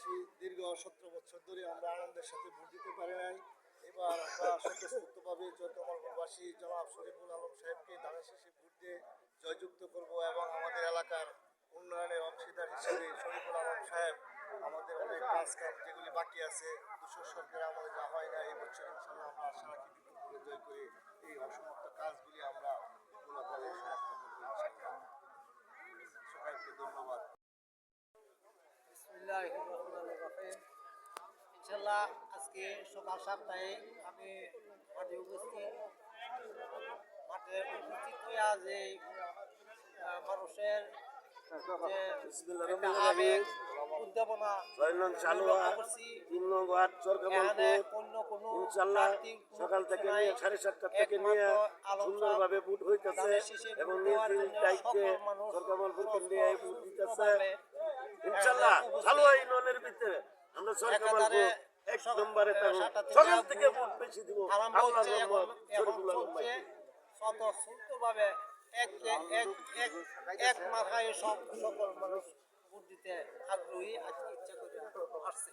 নগরবাসী দীর্ঘ 17 বছর ধরে আমরা আনন্দের সাথে ভোট দিতে পারি নাই। এবার আমরা স্বতঃস্ফূর্তভাবে চরকামলপুরবাসী জনাব শরীফুল আলম সাহেবকে ধানের শীষে ভোট দিয়ে জয়যুক্ত করব এবং আমাদের এলাকার উন্নয়নের অংশীদার হিসেবে শরীফুল আলম সাহেব আমাদের অনেক কাজ যেগুলি বাকি আছে, দুশো সরকারে আমাদের যা হয় না, এই বছর ইনশাল্লাহ আমরা আশা রাখি বিপুল জয় করে এই অসমাপ্ত কাজগুলি আমরা পুরোপুরি সমাপ্ত করবো ইনশাল্লাহ। সবাইকে ধন্যবাদ। ইনশাল্লাহ আজকে সকাল 7টায় আমি মাঠে উপস্থিত হইয়া যে মানুষের আবেগ উদ্দীপনা সকাল থেকে নিয়ে 7:30 থেকে নিয়ে সুন্দরভাবে ভোট হইতেছে এবং সরকামলপুর কেন্দ্রে ভোট দিতেছে ইনশাল্লাহ। ভালো ইউনিয়নের ভিতরে আমরা সরকামলপুর এক নম্বরে সকাল থেকে ভোট বেশি দিব। স্বতঃস্ফূর্তভাবে এক মাথায় সকল মানুষ ভোট দিতে আগ্রহী ইচ্ছা করে আসছে।